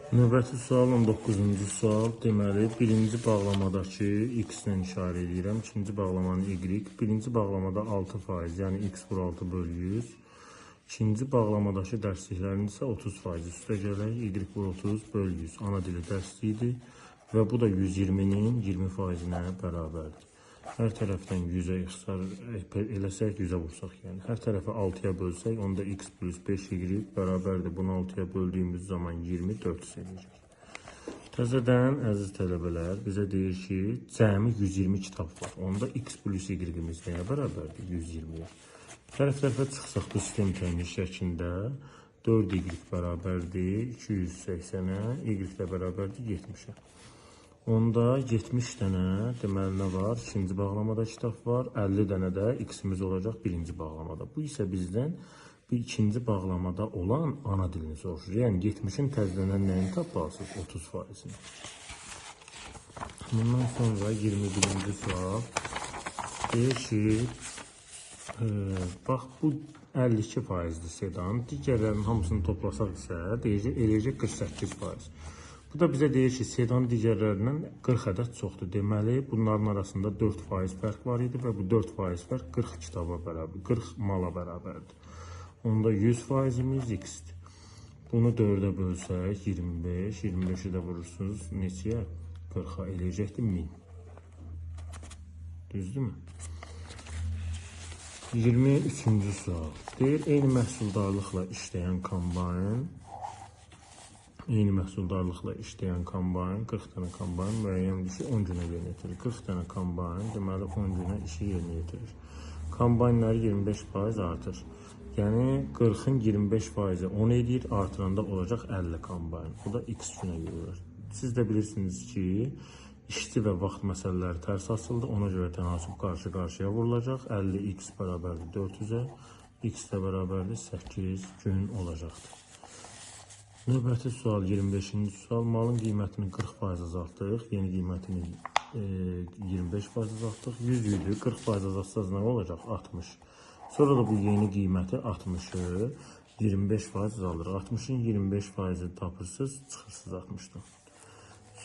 Növbəti sual 19-cu sual. Deməli, birinci bağlamadakı x-lə işarə edirəm. İkinci bağlamanı y. Birinci bağlamada 6%, yəni x vur 6 bölü 100. İkinci bağlamadakı dərsliklərin isə 30% üstə gələk. Y vur 30 bölü 100. Ana dili dərsliyidir. Və bu da 120-nin 20%-nə bərabərdir. Hər tərəfdən 100-ə ixtisar eləsək, 100-ə vursaq, yəni. Hər tərəfi 6-ya bölsək, onda x plus 5y bərabərdir. Bunu 6-ya böldüyümüz zaman 24 eləyəcək. Təzədən, əziz tələbələr, bizə deyir ki, cəmi 120 kitab var. Onda x plus y-imiz nəyə bərabərdir? 120-yə. Tərəf-tərəfə çıxsaq bu sistem təmin şəklində 4y bərabərdir 280-ə, y də bərabərdir 70-ə. Onda 70 dənə deməli nə var? İkinci bağlamada kitab var. 50 dənə də x-imiz olacaq birinci bağlamada. Bu isə bizdən bir ikinci bağlamada olan ana dilini soruşur. Yəni 70-in təzələnən nəyini tapmalısınız? 30%-ni. Bundan sonra 21-ci sual. Deyir ki, bax bu 52%-dir sedan. Digərlərinin hamısını toplasaq isə eləyəcək 48%. Bu da bizə deyir ki, sedan digərlərindən 40 ədəd çoxdur. Deməli, bunların arasında 4% fərq var idi və bu 4% fərq 40 kitaba bərabər, 40 mala bərabərdir. Onda 100%-imiz x-dir. Bunu 4-ə bölsək 25, 25-i də vurursunuz neçəyə? 40-a eləyəcəkdir 1000. Düzdürmü? 23-cü sual. Deyir, eyni məhsuldarlıqla işləyən kombayn 40 dənə kombayn müəyyən bir şey 10 günə yerinə yetirir. 40 dənə kombayn deməli 10 günə işi yerinə yetirir. Kombaynları 25% artır. Yəni 40-ın 25%-i 10 edir, artıranda olacaq 50 kombayn. Bu da x günə yürür. Siz də bilirsiniz ki, işçi və vaxt məsələləri tərs açıldı. Ona görə tənasüb qarşı-qarşıya vurulacaq. 50x bərabərdir 400-ə, x də bərabərdir 8 gün olacaqdır. Növbəti sual 25-ci sual. Malın qiymətini 40% azaltdıq. Yeni qiymətini 25% azaltdıq. 100 idi. 40% azaltsaz nə olacaq? 60. Sonra da bu yeni qiyməti 60-ı 25% azaldırıq. 60-ın 25%-i tapırsınız, çıxırsınız 60-dan.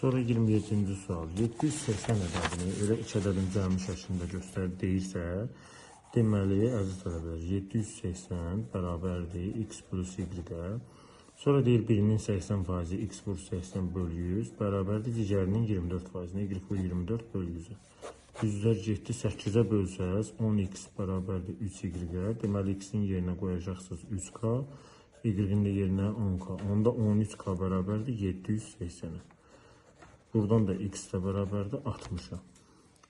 Sonra 27-ci sual. 780 ədədini elə 2 ədədin cəmi şəklində göstərir deyirsə, deməli, əziz tələbələr, 780 bərabərdir x plus y-də. Sonra deyir, birinin 80%, x vur 80 bölü 100 bərabərdir digərinin 24%-nə, y vur 24 bölü 100-ə. 100-lər getdi, 8-ə bölsəz 10x bərabərdir 3y-ə. Deməli, x-in yerinə qoyacaqsınız 3k, y-in də yerinə 10k. Onda 13k bərabərdir 780-ə. Buradan da x də bərabərdir 60-a.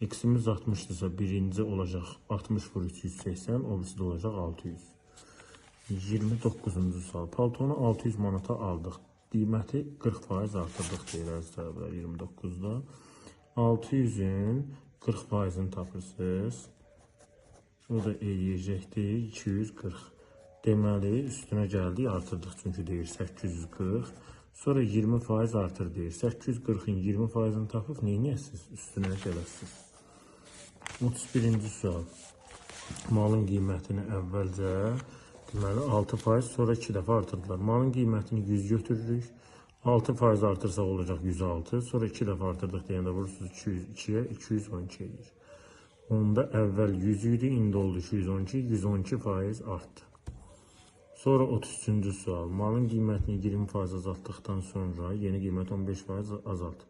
X-imiz 60-dırsa, birinci olacaq 60 vur 380, o birisi də olacaq 600. 29-cu sual. Paltonu 600 manata aldıq. Qiyməti 40% artırdıq deyir əziz tələbələr 29-da. 600-ün 40%-ni tapırsınız. O da eləyəcəkdir 240. Deməli, üstünə gəldik, artırdıq çünki deyir 840. Sonra 20% artır deyir. 840-ın 20%-ni tapıb neyniyəsiniz? Üstünə gələsiniz. 31-ci sual. Malın qiymətini əvvəlcə deməli 6%, sonra 2 dəfə artırdılar. Malın qiymətini 100 götürürük. 6% artırsaq olacaq 106. Sonra 2 dəfə artırdıq deyəndə vurursunuz 202-yə 212 edir. Onda əvvəl 100 idi, indi oldu 212, 112% artdı. Sonra 33-cü sual. Malın qiymətini 20% azaltdıqdan sonra yeni qiymət 15% azaltdı.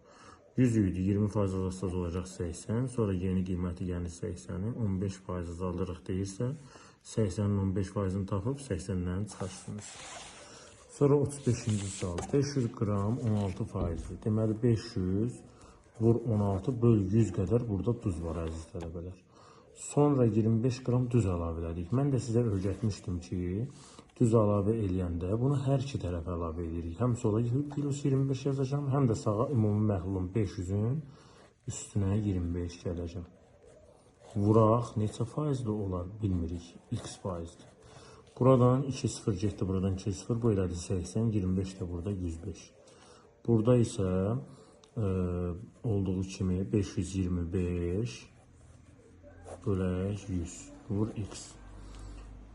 100 idi, 20% azaltsaz olacaq 80. Sonra yeni qiyməti yəni 80-i 15% azaldırıq deyirsə, 80-in 15%-ni tapıb 80-dən çıxarsınız. Sonra 35-ci sual. 500 qram 16%. Deməli 500 vur 16 böl 100 qədər burada duz var əziz tələbələr. Sonra 25 qram duz əlavə elədik. Mən də sizə öyrətmişdim ki, düz əlavə eləyəndə bunu hər iki tərəfə əlavə edirik. Həm sola plus 25 yazacağım, həm də sağa ümumi məhlulun 500-ün üstünə 25 gələcəm. Vuraq, neçə faizli olar bilmirik, x faizli. Buradan 2-0 getdi, buradan 2-0, bu elədi 80, 25 də burada 105. Burada isə olduğu kimi 525 bölək 100, vur x.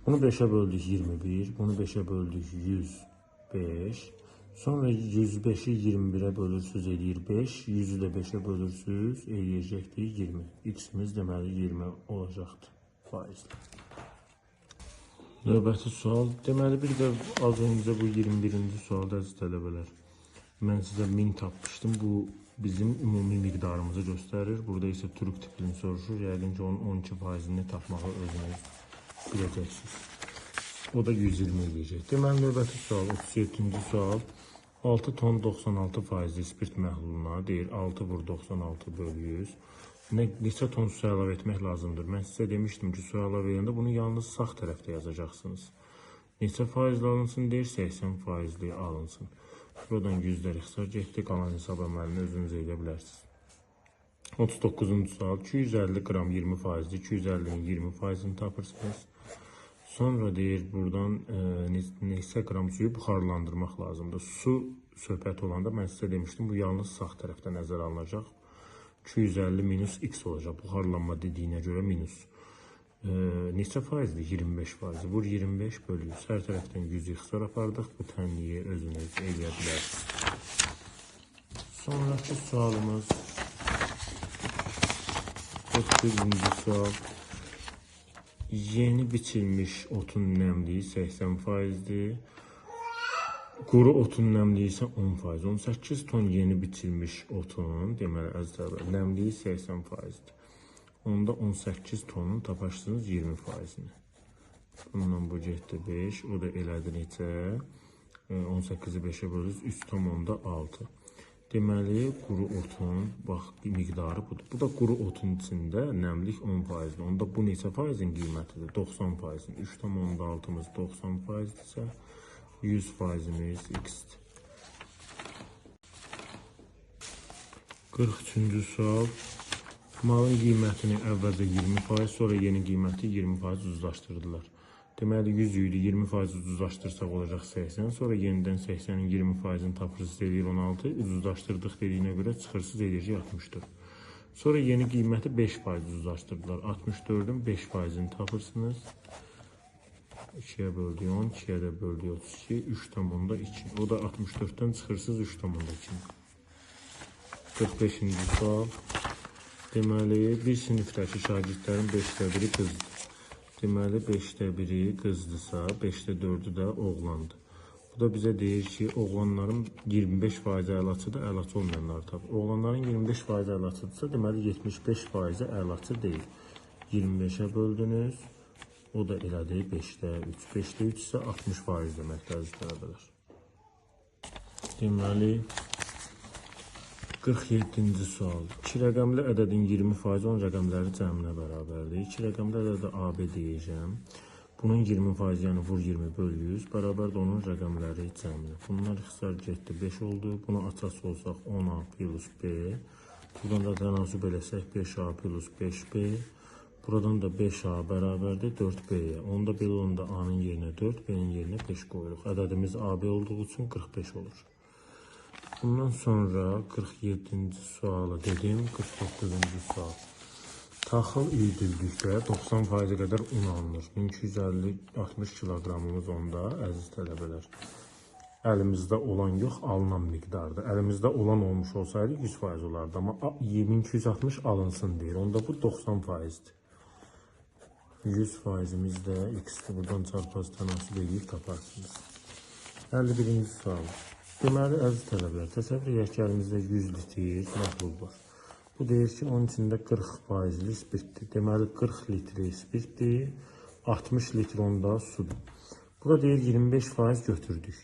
Bunu 5'e böldük 21, bunu 5'e böldük 105. Sonra 105'i 21'e bölürsüz eləyir 5. 100'ü də 5'e bölürsüz eləyəcəkdir 20. X'imiz deməli 20 olacaqdır faizlə. Növbəti sual. Deməli bir də az öncə bu 21-ci sualda əziz tələbələr. Mən sizə 1000 tapmışdım. Bu bizim ümumi miqdarımızı göstərir. Burada isə Türk tiplini soruşur. Yəqin ki onun 12%-ni tapmağı özünüz biləcəksiniz. O da 120 eləyəcək. Deməli növbəti sual 37-ci sual. 6 ton 96% spirt məhluluna deyir 6 vur 96 bölü 100. Neçə ton su əlavə etmək lazımdır? Mən sizə demişdim ki, su əlavə edəndə bunu yalnız sağ tərəfdə yazacaqsınız. Neçə faizli alınsın deyir, 80% alınsın. Buradan yüzlər ixtisar getdi, qalan hesab əməlini özünüz edə bilərsiniz. 39-cu sual, 250 qram 20%, 250'nin 20%'ni tapırsınız. Sonra deyir buradan neçə qram suyu buxarlandırmaq lazımdır. Su söhbət olanda mən sizə demişdim, bu yalnız sağ tərəfdə nəzərə alınacaq. 250 minus x olacaq. Buxarlanma dediyinə görə minus. Neçə faizdir? 25%. Vur 25 bölü 100. Hər tərəfdən 100 ixtisar apardıq. Bu tənliyi özünüz eləyə bilərsiniz. Sonraki sualımız 41-ci sual. Yeni biçilmiş otun nəmliyi 80%'dir. Quru otun nəmliyi isə 10%. 18 ton yeni biçilmiş otun, deməli əziz tələbələr, nəmliyi 80%'dir. Onda 18 tonun taparsınız 20%'ni. Bundan bu getdi 5, o da elədi neçə? 18'i 5'e bölürüz, 3,6. Deməli, quru otun, bax, miqdarı budur. Bu da quru otun içində nəmlik 10%'dir. Onda bu neçə faizin qiymətidir? 90%'in. 3,6'mız 90%'dirsə, 100%'imiz x'dir. 43-cü sual. Malın qiymətini əvvəlcə 20%, sonra yeni qiyməti 20% uzlaşdırdılar. Deməli 100 idi, 20% uzlaşdırsaq olacaq 80, sonra yenidən 80'in 20%'ni tapırsız edir 16, uzlaşdırdıq dediyinə görə çıxırsız edəcək 64. Sonra yeni qiyməti 5% uzlaşdırdılar. 64'ün 5%'ni tapırsınız. 2'ye böldü 10, 2'ye de böldü 32, 3,2. O da 64'ten çıxırsız 3,2. 45-ci sual. Deməli, bir sinifdəki şagirdlərin 5'te biri qızdır. Deməli, 5'te biri qızdırsa, 5'te 4'ü də oğlandır. Bu da bizə deyir ki, oğlanların 25% əlaçıdır, əlaçı olmayanları tapır. Oğlanların 25% əlaçıdırsa, deməli 75% əlaçı deyil. 25'e böldünüz. O da elədi 5'te 3. 5'te 3 ise 60% deməkdir əziz tələbələr. Deməli 47-ci sual. 2 rəqəmli ədədin 20% 10 rəqəmləri cəminə bərabərdir. 2 rəqəmli ədədə AB deyəcəm. Bunun 20%, yəni vur 20 bölü 100 bərabərdir onun rəqəmləri cəminə. Bunlar ixtisar getdi 5 oldu. Bunu açası olsaq 10A plus B. Buradan da tənasüb eləsək 5A plus 5B. Buradan da 5A bərabərdir 4B'ye. Onda belə olanda A'nın yerinə 4, B'nin yerinə 5 qoyuruq. Ədədimiz AB olduğu üçün 45 olur. Bundan sonra 47-ci sualı dedim, 49-cu sual. Taxıl üyüdüldükdə 90% qədər un alınır. 1250-60 kiloqramımız onda, əziz tələbələr. Əlimizdə olan yox, alınan miqdardır. Əlimizdə olan olmuş olsaydı 100% olardı. Amma 1260 alınsın deyir. Onda bu 90%'dir. 100%'imiz də x'dir. Buradan çarpaz tənasüb edib taparsınız. 51-ci sual. Deməli, əziz tələbələr, təsəvvür edək ki, əlimizdə 100 litr məhlul var. Bu deyir ki, onun içində 40%'li spirtdir. Deməli, 40 litri spirtdir, 60 litr onda sudur. Burada deyir 25% götürdük.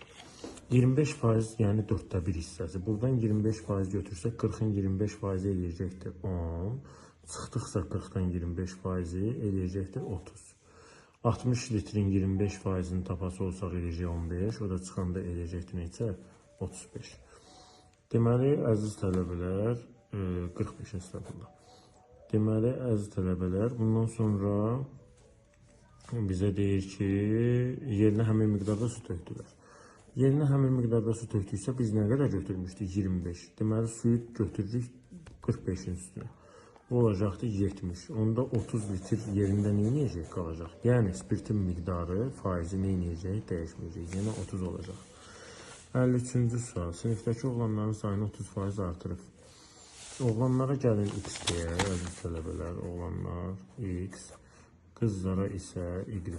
25% yəni 4'te 1 hissəsi. Buradan 25% götürsək 40'ın 25% eləyəcəkdir 10. Çıxdıqsa 40'dan 25% eləyəcəkdir 30. 60 litrin 25%'ni tapası olsaq eləyəcək 15. O da çıxanda eləyəcəkdir neçə? 35. Deməli, əziz tələbələr, 45 estağfurullah. Deməli, əziz tələbələr, bundan sonra bizə deyir ki, yerinə həmin miqdarda su tökdülər. Yerinə həmin miqdarda su tökdüksə, biz nə qədər götürmüşdük? 25. Deməli, suyu götürdük 45'in üstünə. O olacaqdır 70. Onda 30 litr yerində neynəyəcək qalacaq? Yəni, spirtin miqdarı, faizi neynəyəcək? Dəyişməyəcək. Yəni, 30 olacaq. 53-cü sual. Sinifdəki oğlanların sayını 30% artırıb. Oğlanlara gəlin x deyə, əziz tələbələr, oğlanlar x, qızlara isə y.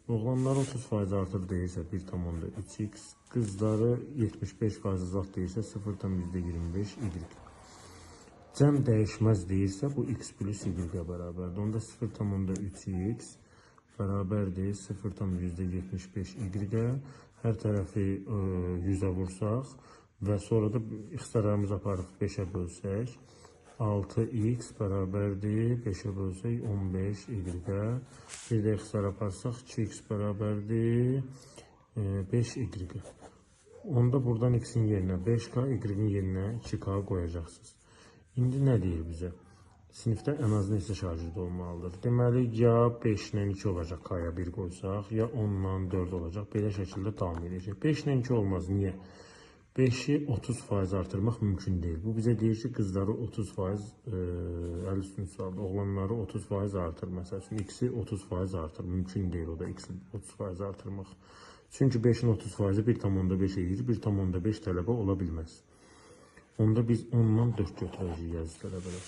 Oğlanlar 30% artır deyirsə 1,3x, qızları 75% azalt deyirsə 0,25 y. Cəm dəyişməz deyirsə bu x plus y-ə bərabərdir. Onda 0,3x bərabərdir 0,75 y-ə. Hər tərəfi 100-ə vursaq və sonra da ixtisarlarımızı aparıb 5-ə bölsək 6x bərabərdir 5-ə bölsək 15 y-ə. Bir də ixtisar aparsaq 2x bərabərdir 5 y-ə. Onda buradan x-in yerinə 5k, y-in yerinə 2k qoyacaqsınız. İndi nə deyir bizə? Sinifdə ən az neçə şagird olmalıdır? Deməli, ya 5 ilə 2 olacaq, k-ya 1 qoysaq, ya 10 ilə 4 olacaq. Belə şəkildə davam edəcək. 5 ilə 2 olmaz. Niyə? 5-i 30% artırmaq mümkün deyil. Bu bizə deyir ki, qızları 30%, 53-cü sualda oğlanları 30% artır. Məsəl üçün, x-i 30% artır. Mümkün deyil o da x-i 30% artırmaq. Çünki 5-in 30%-i 1,5 edir. 1,5 tələbə ola bilməz. Onda biz 10-dan 4 götürəcəyik, əziz tələbələr.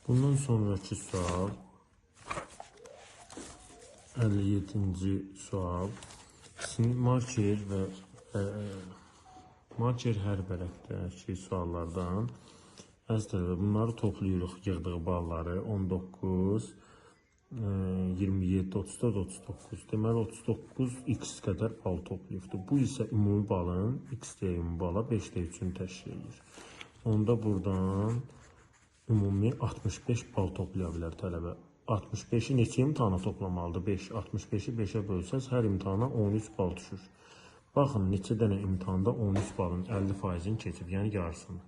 Bundan sonraki sual 57-ci sual. Marker və marker hər vərəqdəki suallardan əziz tələbələr, bunları toplayırıq, yığdığı balları 19, 27, 34, 39. Deməli 39 x qədər bal toplayıbdır. Bu isə ümumi balın x deyə ümumi bala 5-də 3-ünü təşkil edir. Onda buradan ümumi 65 bal toplaya bilər tələbə. 65-i neçə imtahana toplamalıdır? 5. 65-i 5-ə bölsəz hər imtahana 13 bal düşür. Baxın, neçə dənə imtahanda 13 balın 50%-ini keçib, yəni yarısını.